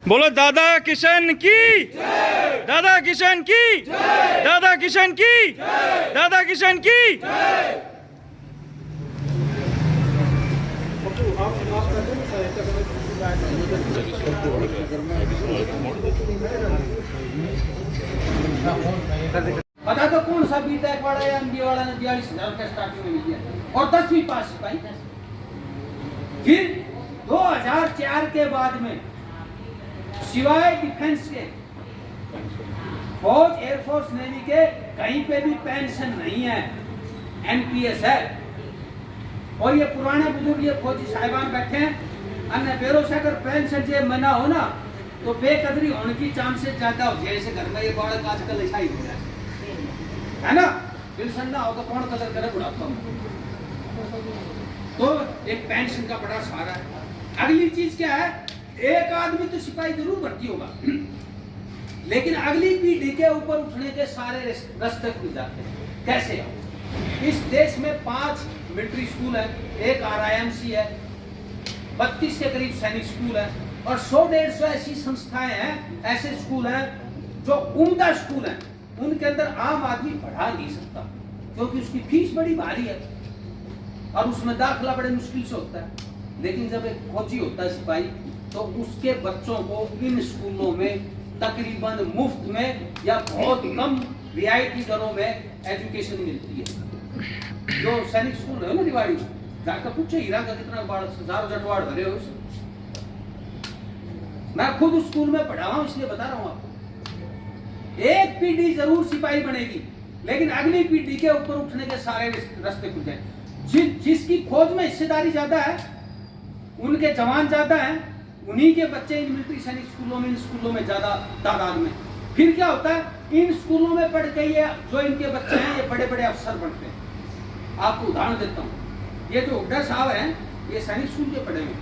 बोलो दादा किशन की, दादा किशन की, दादा किशन की, दादा किशन की। बता दो कौन सा बीटेक वाला या एमबीए वाला ने 42,000 का स्टार्टिंग में लिया और 10वीं पास सिपाही। फिर 2004 के बाद में सिवाय डिफेंस के फौज, एयरफोर्स, नेवी के कहीं पे भी पेंशन नहीं है, एनपीएस है। और ये पुराने बुजुर्ग ये फौजी साहिबान बैठे हैं, अन्य बेरों से अगर पेंशन जे मना हो ना तो बेकदरी होने की चांसेस ज्यादा हो जाए। जैसे घर में ये बालक आजकल ऐसा ही हो रहा है ना, पेंशन ना हो तो कौन कदर करे बुढ़ापा में। तो एक पेंशन का बड़ा सहारा है। अगली चीज क्या है, एक आदमी तो सिपाही जरूर भर्ती होगा, लेकिन अगली पीढ़ी के ऊपर उठने के सारे रास्ते खुल जाते हैं। कैसे? इस देश में 5 मिलिट्री स्कूल है, एक आरआईएमसी है, 32 के करीब सैनिक स्कूल है और 100-150 ऐसी संस्थाएं हैं, ऐसे स्कूल हैं जो उम्दा स्कूल हैं। उनके अंदर आम आदमी पढ़ा नहीं सकता क्योंकि उसकी फीस बड़ी भारी है और उसमें दाखिला बड़े मुश्किल से होता है। लेकिन जब एक फौजी होता है सिपाही, तो उसके बच्चों को इन स्कूलों में तकरीबन मुफ्त में या बहुत कम रियायती दरों में एजुकेशन मिलती है। जो सैनिक स्कूल है ना रिवाड़ी, जाकर पूछे हीरा का कितना हजारों जटवाड़ भरे हो। मैं खुद उस स्कूल में पढ़ा हूं, इसलिए बता रहा हूं आपको। एक पीढ़ी जरूर सिपाही बनेगी, लेकिन अगली पीढ़ी के ऊपर उठने के सारे रास्ते खुल जाए। जिसकी फौज में हिस्सेदारी ज्यादा है, उनके जवान ज्यादा हैं, उन्हीं के बच्चे इन मिलिट्री सैनिक स्कूलों में, इन स्कूलों में ज्यादा तादाद में। फिर क्या होता है, इन स्कूलों में पढ़ के ये जो इनके बच्चे हैं ये बड़े बड़े अफसर बनते हैं। आपको उदाहरण देता हूँ, ये जो हुड्डा साहब हैं ये सैनिक स्कूल के पढ़े हुए।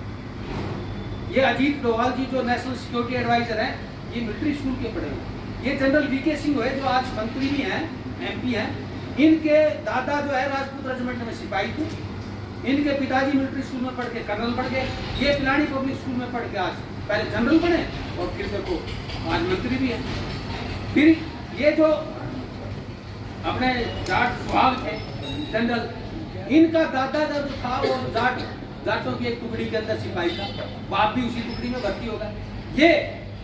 ये अजीत डोभाल जी जो नेशनल सिक्योरिटी एडवाइजर हैं, ये मिलिट्री स्कूल के पढ़े हुए। ये जनरल वीके सिंह हुए जो आज मंत्री भी हैं, एमपी हैं, इनके दादा जो है राजपूत रेजिमेंट में सिपाही थे, इनके पिताजी मिलिट्री स्कूल में पढ़ के कर्नल बन गए, ये पिलानी पब्लिक स्कूल में पढ़ के आज पहले जनरल बने और फिर देखो आज मंत्री भी है। फिर ये जो अपने जाट सुहाग थे जनरल, इनका दादा जो था वो जाटों की एक टुकड़ी के अंदर सिपाही था, बाप भी उसी टुकड़ी में भर्ती होगा। ये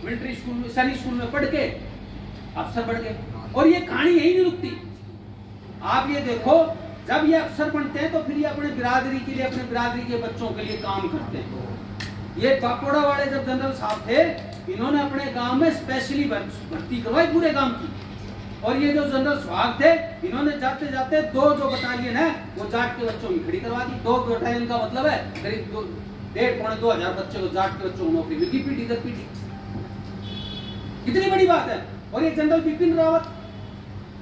मिलिट्री स्कूल में, सैनिक स्कूल में पढ़ के अफसर बढ़ गए। और ये कहानी यही नहीं रुकती। आप ये देखो, जब ये अफसर बनते हैं तो फिर ये अपने बिरादरी के लिए, अपने बिरादरी के बच्चों के लिए काम करते हैं। ये पापोड़ा वाले जब जनरल साहब थे, इन्होंने अपने गांव में स्पेशली भर्ती करवाई पूरे गांव की। और ये जो जनरल सुहाग थे, इन्होंने जाते जाते 2 जो बटालियन है वो जाट के बच्चों की खड़ी करवा दी। 2 बटालियन का मतलब है करीब 1,500-2 हजार बच्चे को, जाट के बच्चों को नौकरी मिली, पीढ़ी दर पीढ़ी। कितनी बड़ी बात है। और ये जनरल बिपिन रावत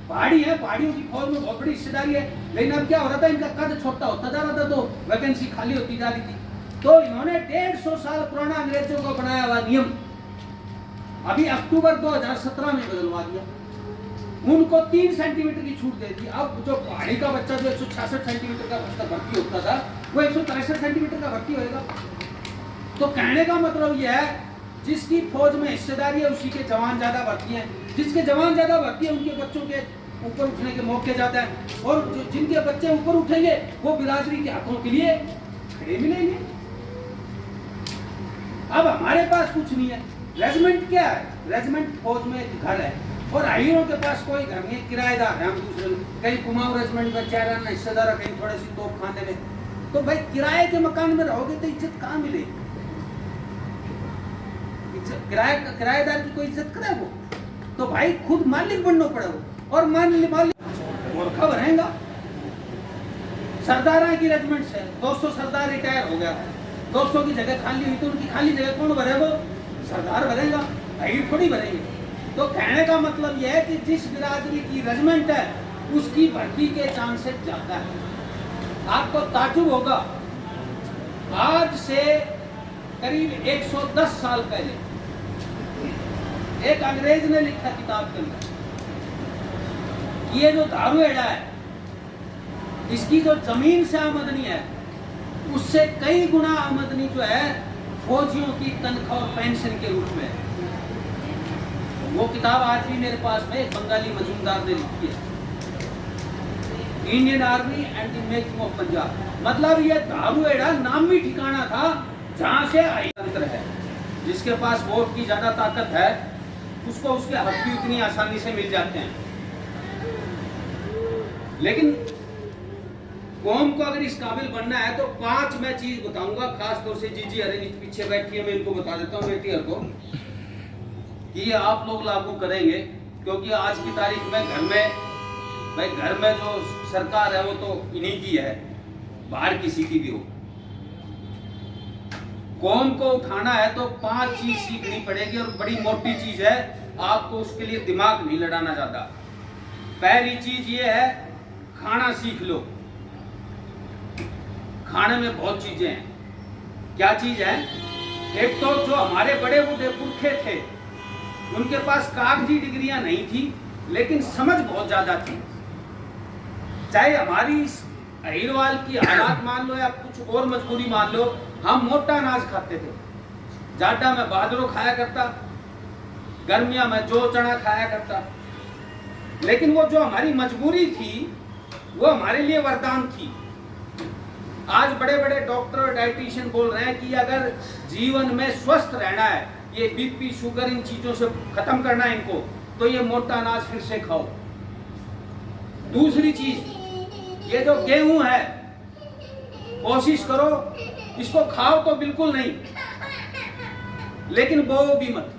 पहाड़ी है, पहाड़ियों की फौज में बहुत बड़ी हिस्सेदारी है। लेकिन अब क्या हो रहा था, इनका कद छोटा होता जा रहा था तो वैकेंसी खाली होती जा रही थी। तो इन्होंने 150 साल पुराना अंग्रेजों को बनाया हुआ नियम अभी अक्टूबर 2017 में बदलवा दिया। उनको 3 सेंटीमीटर की छूट दे दी। अब जो पहाड़ी का बच्चा जो 166 सेंटीमीटर का बच्चा भर्ती होता था, वो 163 सेंटीमीटर का भर्ती होगा। तो कहने का मतलब यह है, जिसकी फौज में हिस्सेदारी है उसी के जवान ज्यादा भर्ती हैं, जिसके जवान ज्यादा भर्ती है उनके बच्चों के ऊपर उठने के मौके ज्यादा हैं, और जिनके बच्चे ऊपर उठेंगे वो बिरादरी के हकों के लिए खड़े मिलेंगे। अब हमारे पास कुछ नहीं है। रेजिमेंट क्या है? रेजिमेंट फौज में एक घर है और हाइरों के पास कोई घर नहीं, किराएदार है हम दूसरे। कहीं कुमाऊं रेजिमेंट में 4 अन्य हिस्सेदार है, कहीं थोड़े सी तोप खाने में। तो भाई किराए के मकान में रहोगे तो इज्जत कहाँ मिलेगी? किराएदार की कोई इज्जत करे वो? तो भाई खुद मालिक बनना पड़ेगा। और मालिक मूर्खा बनेगा। सरदारा की रेजिमेंट से 200 सरदार रिटायर हो गया, 200 की जगह खाली हुई तो उनकी खाली जगह कौन भरे? वो सरदार भरेगा, भाई थोड़ी भरेंगे। तो कहने का मतलब यह है कि जिस बिरादरी की रेजिमेंट है उसकी भर्ती के चांसेस ज्यादा है। आपको ताजुब होगा, आज से करीब 110 साल पहले एक अंग्रेज ने लिखा किताब के अंदर, ये जो दारूहेड़ा है इसकी जो जमीन से आमदनी है उससे कई गुना आमदनी जो है फौजियों की तनख्वाह और पेंशन के रूप में। वो किताब आज भी मेरे पास में एक बंगाली मजूमदार ने लिखी है, Indian army and the making of Punjab. मतलब ये दारूएड़ा नाम भी ठिकाना था जहां से तंत्र है, जिसके पास वोट की ज्यादा ताकत है उसको उसके हक भी उतनी आसानी से मिल जाते हैं। लेकिन कौम को अगर इस काबिल बनना है तो 5 मैं चीज बताऊंगा, खास तौर से जीजी अरे पीछे बैठी है, मैं इनको बता देता हूँ बेटी को कि ये आप लोग लागू करेंगे, क्योंकि आज की तारीख में घर में जो सरकार है वो तो इन्हीं की है, बाहर किसी की भी हो। कौम को उठाना है तो 5 चीज सीखनी पड़ेगी और बड़ी मोटी चीज है, आपको उसके लिए दिमाग नहीं लड़ाना ज्यादा। पहली चीज ये है, खाना सीख लो। खाने में बहुत चीजें हैं। क्या चीज है? एक तो जो हमारे बड़े बूढ़े पुरखे थे उनके पास कागजी डिग्रियां नहीं थी लेकिन समझ बहुत ज्यादा थी। चाहे हमारी अहिरवाल की हालात मान लो या कुछ और मजबूरी मान लो, हम मोटा अनाज खाते थे। जाड़ा में बाजरो खाया करता, गर्मियां में जौ चना खाया करता। लेकिन वो जो हमारी मजबूरी थी वो हमारे लिए वरदान थी। आज बड़े बड़े डॉक्टर और डाइटिशियन बोल रहे हैं कि अगर जीवन में स्वस्थ रहना है, ये बीपी शुगर इन चीजों से खत्म करना है इनको, तो ये मोटा अनाज फिर से खाओ। दूसरी चीज, ये जो गेहूं है कोशिश करो इसको खाओ तो बिल्कुल नहीं, लेकिन बोओ भी मत,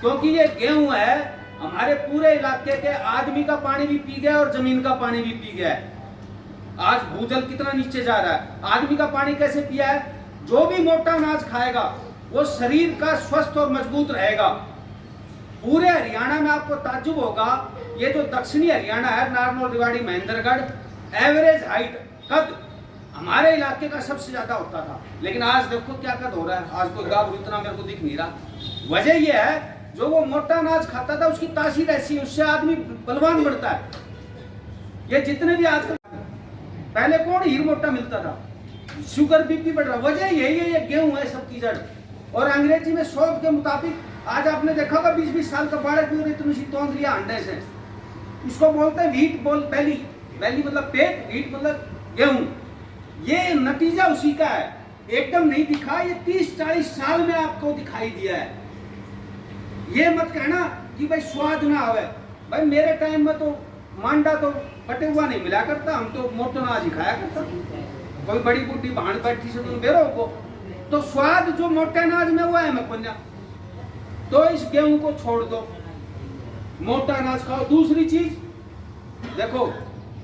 क्योंकि ये गेहूं है हमारे पूरे इलाके के आदमी का पानी भी पी गया और जमीन का पानी भी पी गया है। आज भूजल कितना नीचे जा रहा है, आदमी का पानी कैसे पिया है? जो भी मोटा अनाज खाएगा वो शरीर का स्वस्थ और मजबूत रहेगा। पूरे हरियाणा में आपको ताज्जुब होगा, ये जो दक्षिणी हरियाणा है, नारनौल, रेवाड़ी, महेंद्रगढ़, एवरेज हाइट कद हमारे इलाके का सबसे ज्यादा होता था। लेकिन आज देखो क्या कद हो रहा है, आज कोई गाँव इतना मेरे को दिख नहीं रहा। वजह यह है जो वो मोटा अनाज खाता था उसकी तासीर ऐसी, उससे आदमी बलवान बढ़ता है। ये जितने भी आजकल, पहले कौन हीर मोटा मिलता था, शुगर बीपी बढ़ रहा, वजह यही है, ये गेहूं है सबकी जड़। और अंग्रेजी में शौक के मुताबिक आज आपने देखा होगा 20-20 साल का बालक भी इतनी सी तोंद लिया अंडे से, इसको बोलते हैं व्हीट बॉल बैली। बैली मतलब पेट, व्हीट मतलब गेहूं। ये नतीजा उसी का है, एकदम नहीं दिखा, ये 30-40 साल में आपको दिखाई दिया है। ये मत कहना कि भाई स्वाद ना आवे। भाई मेरे टाइम में तो मांडा तो बटे हुआ नहीं मिला करता, हम तो मोटा अनाज ही खाया करता। कोई बड़ी बूढ़ी भाड़ बैठी से तुम बेरो को, तो स्वाद जो मोटे अनाज में हुआ है मैं पुण्या, तो इस गेहूं को छोड़ दो, मोटा अनाज खाओ। दूसरी चीज देखो,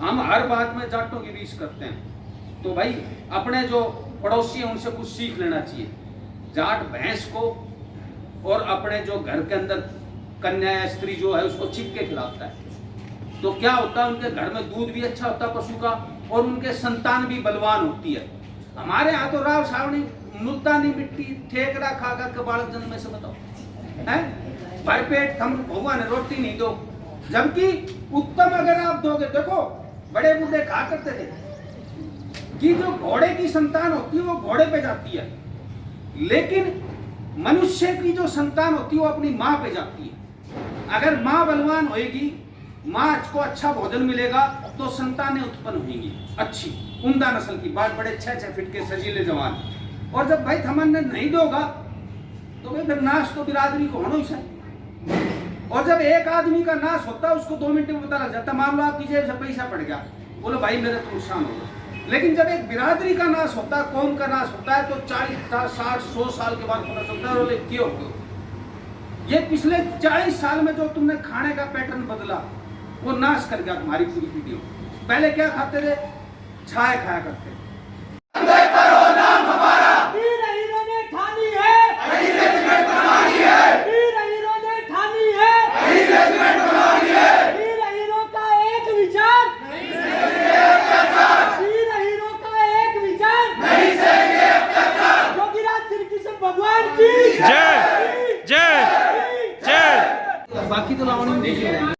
हम हर बात में जाटों की रीस करते हैं, तो भाई अपने जो पड़ोसी हैं उनसे कुछ सीख लेना चाहिए। जाट भैंस को और अपने जो घर के अंदर कन्या या स्त्री जो है उसको छिप के खिलाता है, तो क्या होता है, उनके घर में दूध भी अच्छा होता है पशु का और उनके संतान भी बलवान होती है। हमारे यहाँ तो राव सावनी मुल्तानी मिट्टी ठेकड़ा खा कर बालक जन्म में से बताओ है, भरपेट हम भगवान रोटी नहीं दो, जबकि उत्तम अगर आप दोगे, देखो बड़े बूढ़े कहा करते थे कि जो घोड़े की संतान होती है वो घोड़े पे जाती है, लेकिन मनुष्य की जो संतान होती है वो अपनी माँ पे जाती है। अगर माँ बलवान होएगी, माँ को अच्छा भोजन मिलेगा, तो संतानें उत्पन्न होंगी अच्छी उम्दा नस्ल की, बात बड़े 6-6 फीट के सजीले जवान। और जब भाई थमन नहीं दोगा तो भाई फिर नाश तो बिरादरी को होना ही चाहिए। और जब एक आदमी का नाश होता है उसको 2 मिनट में पता लग जाता, मान लो आपकी जेब से पैसा पड़ गया, बोलो भाई मेरे तो नुकसान हो गया। लेकिन जब एक बिरादरी का नाश होता है, कौम का नाश होता है, तो 40, 60, 100 साल के बाद पता चलता है क्यों हो। ये पिछले 40 साल में जो तुमने खाने का पैटर्न बदला वो नाश कर गया तुम्हारी पूरी पीढ़ी। पहले क्या खाते थे? छाए खाया करते। जय जय जय। बाकी तो लावणी